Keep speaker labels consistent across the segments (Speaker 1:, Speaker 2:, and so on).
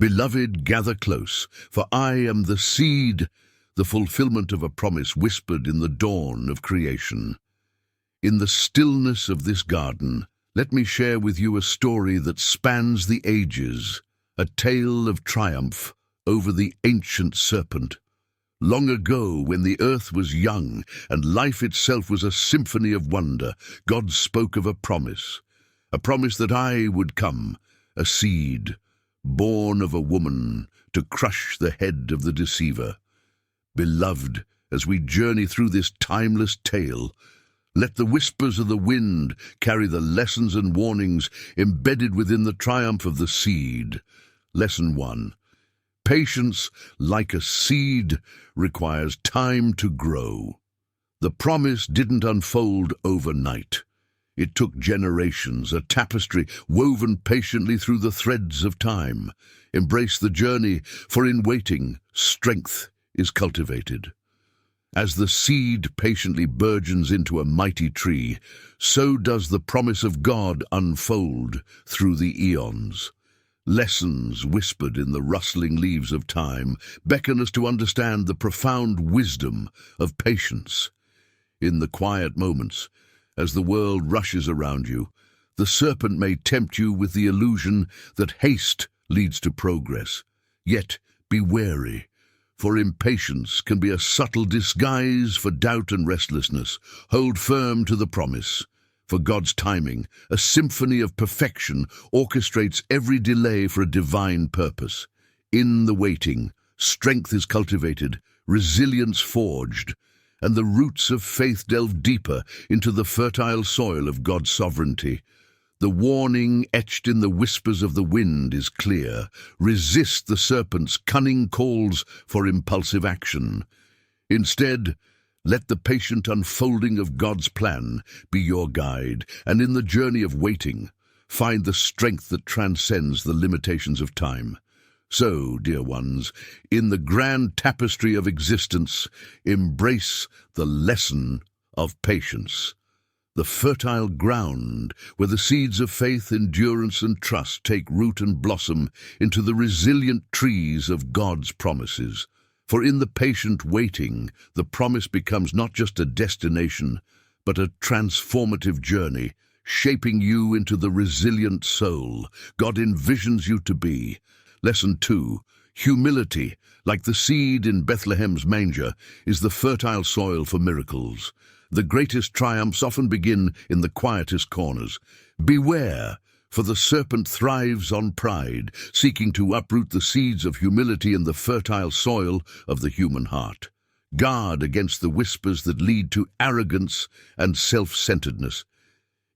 Speaker 1: Beloved, gather close, for I am the seed, the fulfillment of a promise whispered in the dawn of creation. In the stillness of this garden, let me share with you a story that spans the ages, a tale of triumph over the ancient serpent. Long ago, when the earth was young and life itself was a symphony of wonder, God spoke of a promise that I would come, a seed, born of a woman, to crush the head of the deceiver. Beloved, as we journey through this timeless tale, let the whispers of the wind carry the lessons and warnings embedded within the triumph of the seed. Lesson 1. Patience, like a seed, requires time to grow. The promise didn't unfold overnight. It took generations, a tapestry woven patiently through the threads of time. Embrace the journey, for in waiting, strength is cultivated. As the seed patiently burgeons into a mighty tree, so does the promise of God unfold through the eons. Lessons whispered in the rustling leaves of time beckon us to understand the profound wisdom of patience. In the quiet moments, as the world rushes around you, the serpent may tempt you with the illusion that haste leads to progress. Yet be wary, for impatience can be a subtle disguise for doubt and restlessness. Hold firm to the promise, for God's timing, a symphony of perfection, orchestrates every delay for a divine purpose. In the waiting, strength is cultivated, resilience forged, and the roots of faith delve deeper into the fertile soil of God's sovereignty. The warning etched in the whispers of the wind is clear. Resist the serpent's cunning calls for impulsive action. Instead, let the patient unfolding of God's plan be your guide, and in the journey of waiting, find the strength that transcends the limitations of time. So, dear ones, in the grand tapestry of existence, embrace the lesson of patience. The fertile ground where the seeds of faith, endurance, and trust take root and blossom into the resilient trees of God's promises. For in the patient waiting, the promise becomes not just a destination, but a transformative journey, shaping you into the resilient soul God envisions you to be. Lesson 2. Humility, like the seed in Bethlehem's manger, is the fertile soil for miracles. The greatest triumphs often begin in the quietest corners. Beware, for the serpent thrives on pride, seeking to uproot the seeds of humility in the fertile soil of the human heart. Guard against the whispers that lead to arrogance and self-centeredness.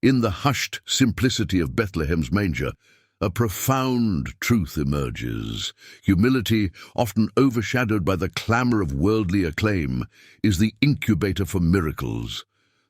Speaker 1: In the hushed simplicity of Bethlehem's manger, a profound truth emerges. Humility, often overshadowed by the clamor of worldly acclaim, is the incubator for miracles.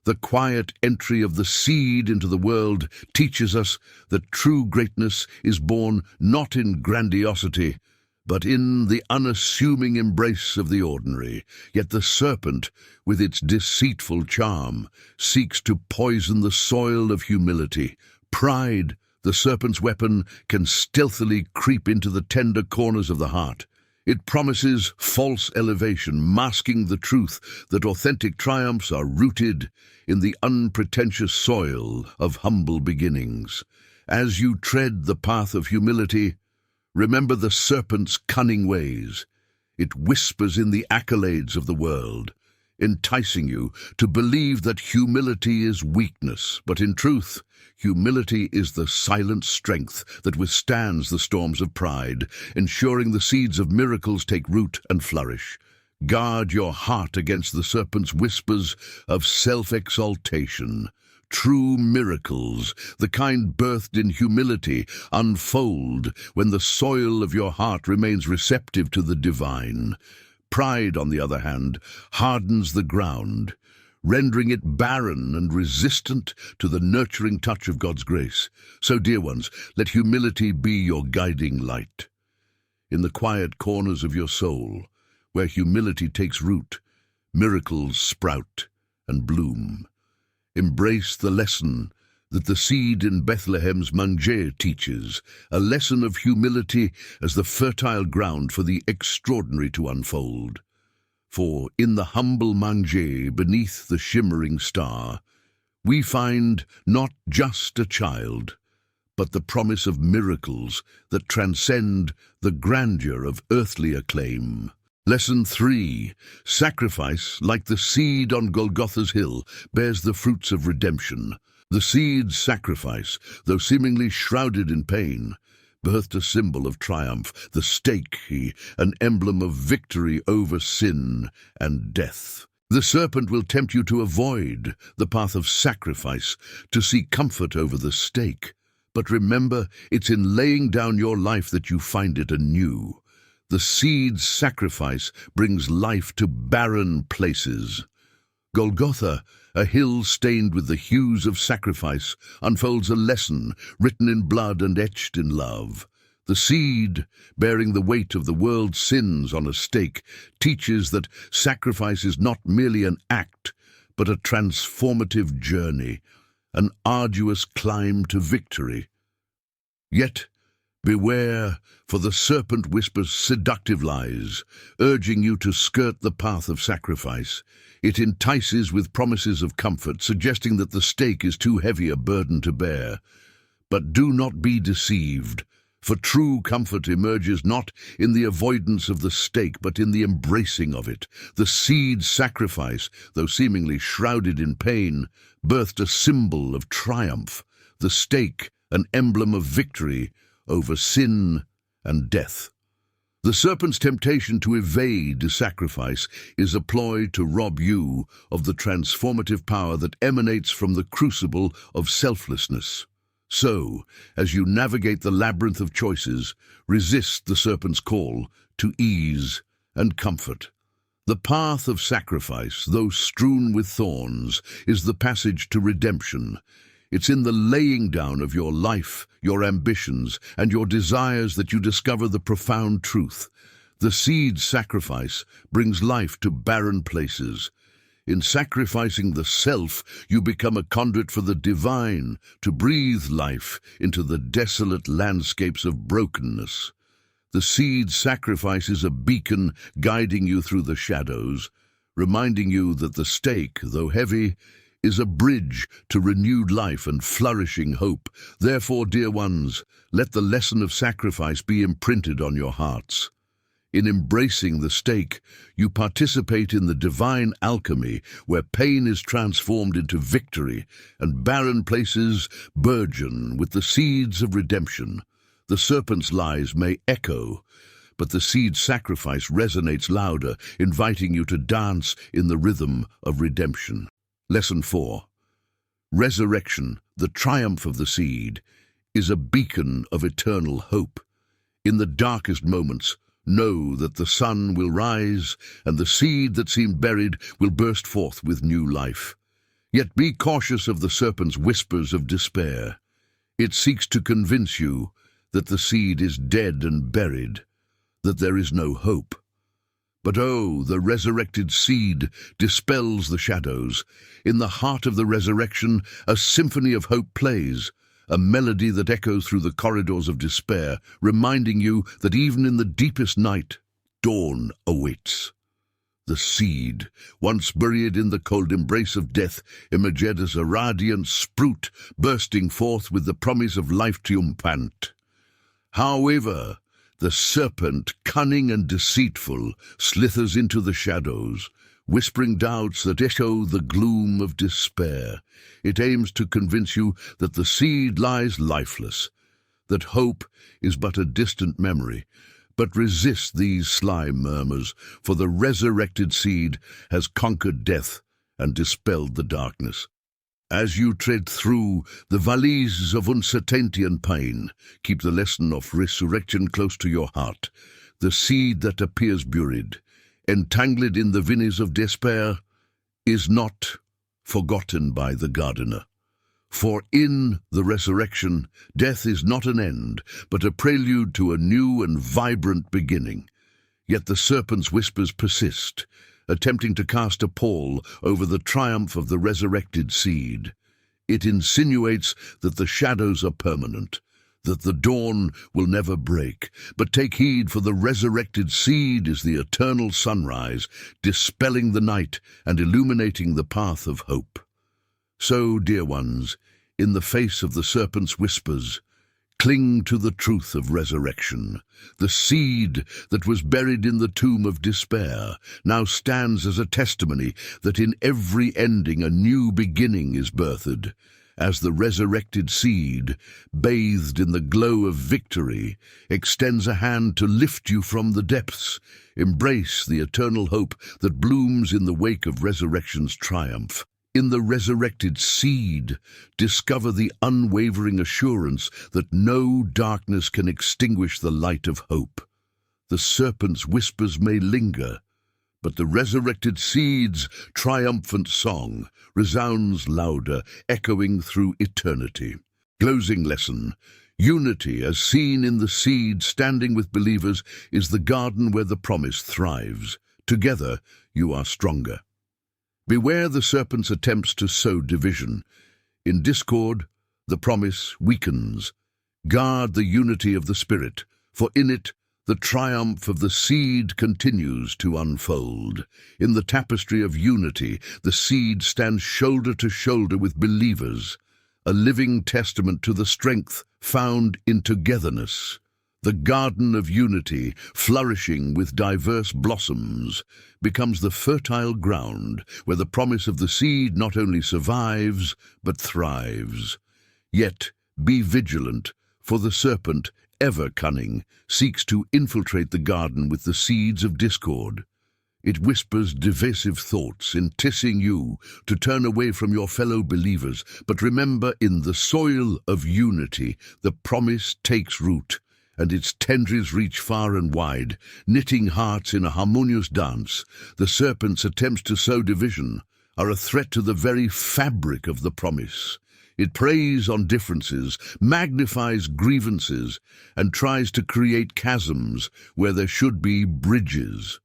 Speaker 1: The quiet entry of the seed into the world teaches us that true greatness is born not in grandiosity, but in the unassuming embrace of the ordinary. Yet the serpent, with its deceitful charm, seeks to poison the soil of humility. Pride, the serpent's weapon, can stealthily creep into the tender corners of the heart. It promises false elevation, masking the truth that authentic triumphs are rooted in the unpretentious soil of humble beginnings. As you tread the path of humility, remember the serpent's cunning ways. It whispers in the accolades of the world, enticing you to believe that humility is weakness, but in truth, humility is the silent strength that withstands the storms of pride, ensuring the seeds of miracles take root and flourish. Guard your heart against the serpent's whispers of self-exaltation. True miracles, the kind birthed in humility, unfold when the soil of your heart remains receptive to the divine. Pride, on the other hand, hardens the ground, rendering it barren and resistant to the nurturing touch of God's grace. So, dear ones, let humility be your guiding light. In the quiet corners of your soul, where humility takes root, miracles sprout and bloom. Embrace the lesson that the seed in Bethlehem's manger teaches, a lesson of humility as the fertile ground for the extraordinary to unfold. For in the humble manger beneath the shimmering star, we find not just a child, but the promise of miracles that transcend the grandeur of earthly acclaim. Lesson 3. Sacrifice, like the seed on Golgotha's hill, bears the fruits of redemption. The seed's sacrifice, though seemingly shrouded in pain, birthed a symbol of triumph, the stake, an emblem of victory over sin and death. The serpent will tempt you to avoid the path of sacrifice, to seek comfort over the stake. But remember, it's in laying down your life that you find it anew. The seed's sacrifice brings life to barren places. Golgotha, a hill stained with the hues of sacrifice, unfolds a lesson written in blood and etched in love. The seed, bearing the weight of the world's sins on a stake, teaches that sacrifice is not merely an act, but a transformative journey, an arduous climb to victory. Yet, beware, for the serpent whispers seductive lies, urging you to skirt the path of sacrifice. It entices with promises of comfort, suggesting that the stake is too heavy a burden to bear. But do not be deceived, for true comfort emerges not in the avoidance of the stake, but in the embracing of it. The seed's sacrifice, though seemingly shrouded in pain, birthed a symbol of triumph, the stake an emblem of victory over sin and death. The serpent's temptation to evade sacrifice is a ploy to rob you of the transformative power that emanates from the crucible of selflessness. So, as you navigate the labyrinth of choices, resist the serpent's call to ease and comfort. The path of sacrifice, though strewn with thorns, is the passage to redemption. It's in the laying down of your life, your ambitions, and your desires that you discover the profound truth. The seed's sacrifice brings life to barren places. In sacrificing the self, you become a conduit for the divine, to breathe life into the desolate landscapes of brokenness. The seed's sacrifice is a beacon guiding you through the shadows, reminding you that the stake, though heavy, is a bridge to renewed life and flourishing hope. Therefore, dear ones, let the lesson of sacrifice be imprinted on your hearts. In embracing the stake, you participate in the divine alchemy where pain is transformed into victory and barren places burgeon with the seeds of redemption. The serpent's lies may echo, but the seed's sacrifice resonates louder, inviting you to dance in the rhythm of redemption. Lesson 4. Resurrection, the triumph of the seed, is a beacon of eternal hope. In the darkest moments, know that the sun will rise and the seed that seemed buried will burst forth with new life. Yet be cautious of the serpent's whispers of despair. It seeks to convince you that the seed is dead and buried, that there is no hope. But oh, the resurrected seed dispels the shadows. In the heart of the resurrection, a symphony of hope plays, a melody that echoes through the corridors of despair, reminding you that even in the deepest night, dawn awaits. The seed, once buried in the cold embrace of death, emerged as a radiant sprout, bursting forth with the promise of life triumphant. However, the serpent, cunning and deceitful, slithers into the shadows, whispering doubts that echo the gloom of despair. It aims to convince you that the seed lies lifeless, that hope is but a distant memory. But resist these sly murmurs, for the resurrected seed has conquered death and dispelled the darkness. As you tread through the valleys of uncertainty and pain, keep the lesson of resurrection close to your heart. The seed that appears buried, entangled in the vineyards of despair, is not forgotten by the gardener. For in the resurrection, death is not an end, but a prelude to a new and vibrant beginning. Yet the serpent's whispers persist, attempting to cast a pall over the triumph of the resurrected seed. It insinuates that the shadows are permanent, that the dawn will never break. But take heed, for the resurrected seed is the eternal sunrise, dispelling the night and illuminating the path of hope. So, dear ones, in the face of the serpent's whispers, cling to the truth of resurrection. The seed that was buried in the tomb of despair now stands as a testimony that in every ending a new beginning is birthed. As the resurrected seed, bathed in the glow of victory, extends a hand to lift you from the depths, embrace the eternal hope that blooms in the wake of resurrection's triumph. In the resurrected seed, discover the unwavering assurance that no darkness can extinguish the light of hope. The serpent's whispers may linger, but the resurrected seed's triumphant song resounds louder, echoing through eternity. Closing lesson. Unity, as seen in the seed standing with believers, is the garden where the promise thrives. Together, you are stronger. Beware the serpent's attempts to sow division. In discord, the promise weakens. Guard the unity of the Spirit, for in it, the triumph of the seed continues to unfold. In the tapestry of unity, the seed stands shoulder to shoulder with believers, a living testament to the strength found in togetherness. The garden of unity, flourishing with diverse blossoms, becomes the fertile ground where the promise of the seed not only survives, but thrives. Yet be vigilant, for the serpent, ever cunning, seeks to infiltrate the garden with the seeds of discord. It whispers divisive thoughts, enticing you to turn away from your fellow believers. But remember, in the soil of unity, the promise takes root, and its tendrils reach far and wide, knitting hearts in a harmonious dance. The serpent's attempts to sow division are a threat to the very fabric of the promise. It preys on differences, magnifies grievances, and tries to create chasms where there should be bridges.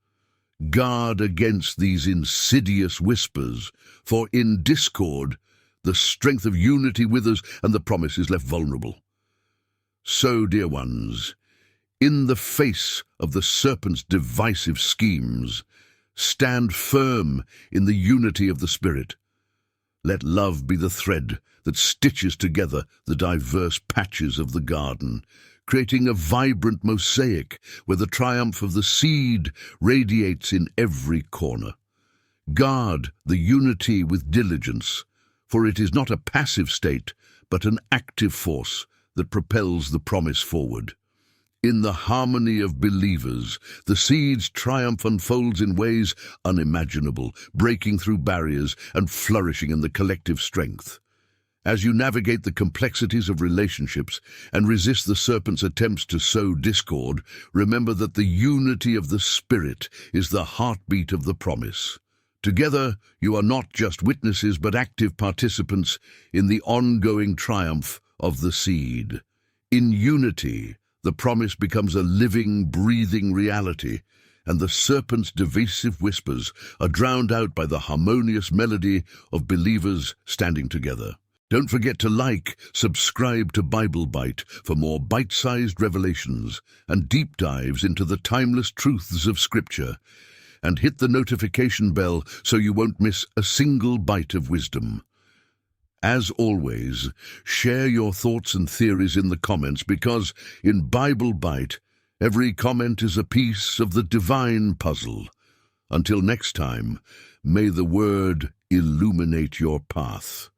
Speaker 1: Guard against these insidious whispers, for in discord, the strength of unity withers and the promise is left vulnerable. So, dear ones, in the face of the serpent's divisive schemes, stand firm in the unity of the Spirit. Let love be the thread that stitches together the diverse patches of the garden, creating a vibrant mosaic where the triumph of the seed radiates in every corner. Guard the unity with diligence, for it is not a passive state, but an active force that propels the promise forward. In the harmony of believers, the seed's triumph unfolds in ways unimaginable, breaking through barriers and flourishing in the collective strength. As you navigate the complexities of relationships and resist the serpent's attempts to sow discord, remember that the unity of the Spirit is the heartbeat of the promise. Together, you are not just witnesses but active participants in the ongoing triumph of the seed. In unity, the promise becomes a living, breathing reality, and the serpent's divisive whispers are drowned out by the harmonious melody of believers standing together. Don't forget to like, subscribe to Bible Bite for more bite-sized revelations and deep dives into the timeless truths of Scripture. And hit the notification bell so you won't miss a single bite of wisdom. As always, share your thoughts and theories in the comments, because in Bible Bite, every comment is a piece of the divine puzzle. Until next time, may the Word illuminate your path.